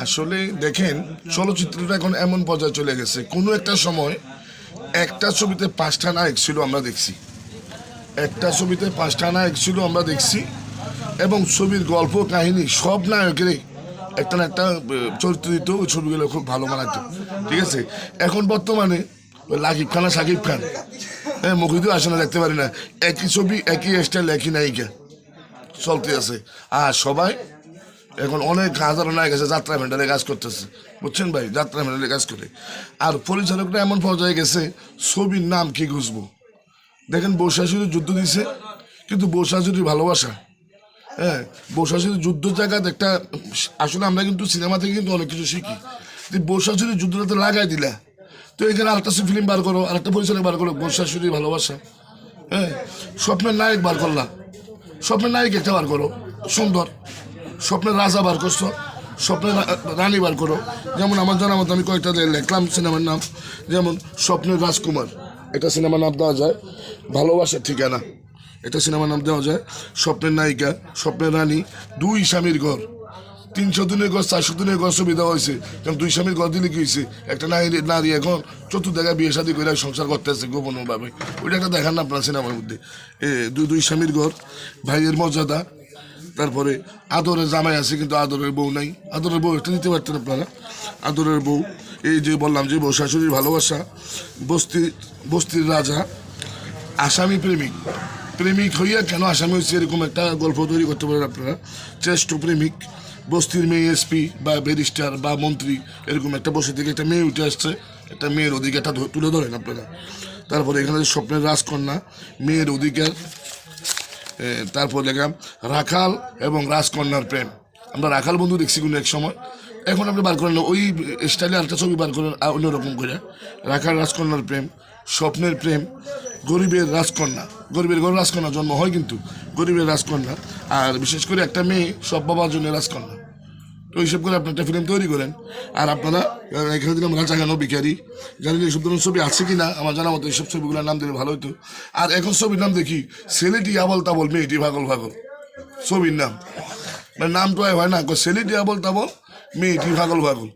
আসলে দেখেন, চলচ্চিত্রটা এখন এমন পর্যায়ে চলে গেছে, কোনো একটা সময় একটা ছবিতে 5টা নায়ক ছিল আমরা দেখছি, একটা ছবিতে 5টা নায়ক ছিল আমরা দেখছি, এবং ছবির গল্প কাহিনী সব নায়কেরই একটা না একটা চরিত্র দিত, ওই ছবিগুলো খুব ভালো বানাতো। ঠিক আছে, এখন বর্তমানে ওই লাকিব খান আর সাকিব খান, হ্যাঁ, মুখিদও আসে না, দেখতে পারি না, একই ছবি একই স্টাইল একই নায়িকা চলতে আছে। আর সবাই এখন অনেক হাজারো নায়ক আছে যাত্রা মেন্টালে কাজ করতেছে, বুঝছেন ভাই, যাত্রা মেন্টালে কাজ করে। আর পরিচালকরা এমন পর্যায়ে গেছে, ছবির নাম কি খুঁজবো। দেখেন বৌশাশুড়ি যুদ্ধ দিছে, কিন্তু বৌশাশুড়ির ভালোবাসা, হ্যাঁ, বৌশাশুড়ির যুদ্ধ জায়গাতে একটা, আসলে আমরা কিন্তু সিনেমা থেকে কিন্তু অনেক কিছু শিখি। বৌশাশুড়ির যুদ্ধটা তো লাগাই দিলা, তো এখানে আরেকটা ফিল্ম বার করো, আরেকটা পরিচালক বার করো, বৌশাশুড়ির ভালোবাসা, হ্যাঁ, স্বপ্নের নায়ক বার করলা, স্বপ্নের নায়ক একটা বার করো সুন্দর, স্বপ্নের রাজা বার করছো, স্বপ্নের রানী বার করো। যেমন আমার জানা মতো আমি কয়েকটা লিখলাম সিনেমার নাম, যেমন স্বপ্নের রাজকুমার, এটা সিনেমার নাম দেওয়া যায়, ভালোবাসার ঠিকানা, এটা সিনেমার নাম দেওয়া যায়, স্বপ্নের নায়িকা, স্বপ্নের রানী, দুই স্বামীর ঘর, 300 দিনের ঘর, 400 দিনের ঘর ছবি দেওয়া হয়েছে। কারণ দুই স্বামীর ঘর দিলে কি হয়েছে, একটা নারী এখন চতুর্দিকে বিয়ে শাদী করে সংসার করতেছে গোপনভাবে, ওইটা একটা দেখান না আপনার সিনেমার মধ্যে। দুই স্বামীর ঘর, ভাইয়ের মর্যাদা, তারপরে আদরের জামাই আছে কিন্তু আদরের বউ নাই, আদরের বউ একটা দিতে পারতেন আপনারা, আদরের বউ, এই যে বললাম যে বউ শাশুড়ির ভালোবাসা, বস্তির রাজা, আসামি প্রেমিক, প্রেমিক হইয়া কেন আসামি হয়েছে এরকম একটা গল্প তৈরি করতে পারেন আপনারা, শ্রেষ্ঠ প্রেমিক, বস্তির মেয়ে এসপি বা ব্যারিস্টার বা মন্ত্রী, এরকম একটা বসে থেকে একটা মেয়ে উঠে আসছে, একটা মেয়ের অধিকারটা তুলে ধরেন আপনারা। তারপরে এখানে স্বপ্নের রাজকন্যা, মেয়ের অধিকার, তারপর দেখলাম রাখাল এবং রাজকন্যার প্রেম। আমরা রাখাল বন্ধু দেখছি কোনো এক সময়, এখন আপনি বার করেন ওই স্টাইলে একটা ছবি বার করেন অন্যরকম করে, রাখাল রাজকন্যার প্রেম, স্বপ্নের প্রেম, গরিবের রাজকন্যা, গরিবের ঘরে রাজকন্যা জন্ম হয় কিন্তু গরিবের রাজকন্যা, আর বিশেষ করে একটা মেয়ে সব বাবার জন্য রাজকন্যা। তো এইসব করে আপনি একটা ফিল্ম তৈরি করেন। আর আপনারা এখানে দিলাম রাজা কেন ভিখারি, জানেন এইসব ধরনের ছবি আছে কি না আমার জানা মতো, এইসব ছবিগুলোর নাম দিলে ভালো হতো। আর এখন ছবির নাম দেখি ছেলেটি আবল তাবল মেয়েটি ভাগল ভাগল, ছবির নাম মানে নাম তো হয় না, ছেলেটি আবল তাবল মেয়েটি ভাগল ভাগল,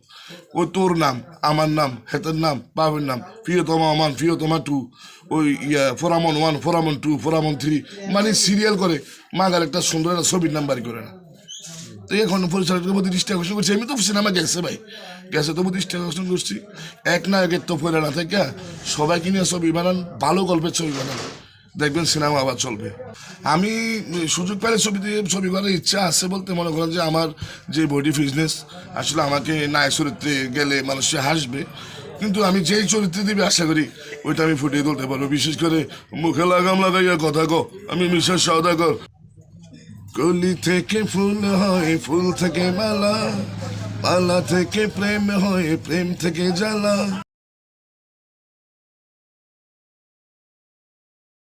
ওই তোর নাম আমার নাম হেতের নাম বাপের নাম, প্রিয়তমা ওয়ান প্রিয়তমা টু, ওই ফোরামন 1 ফোরামন 2 ফোরামন 3, মানে সিরিয়াল করে মাগার একটা সুন্দর একটা ছবির নাম বাড়ি করে না। তো এখন পরিচালকের প্রতি দৃষ্টি আকর্ষণ করছি, আমি তো সিনেমা গেছে ভাই, গেছে তবু দৃষ্টি আকর্ষণ করছি, এক নায়কের তো পড়ে না থেকে সবাইকে নিয়ে ছবি বানান, ভালো গল্পের ছবি বানান, দেখবেন সিনেমা আবার চলবে। আমি সুযোগ পেলে ছবি করার ইচ্ছা আছে বলতে, মনে করেন যে আমার যে বডি ফিটনেস, আসলে আমাকে নায়ক চরিত্রে গেলে মানুষ হাসবে, কিন্তু আমি যেই চরিত্রে দিবে আশা করি ওইটা আমি ফুটিয়ে তুলতে পারবো। বিশেষ করে মুখে লাগাম লাগাইয়া কথা কো, আমি মিশার সওদাগর, কলি থেকে ফুল হয় ফুল থেকে মালা, মালা থেকে প্রেম হয় প্রেম থেকে জ্বালা।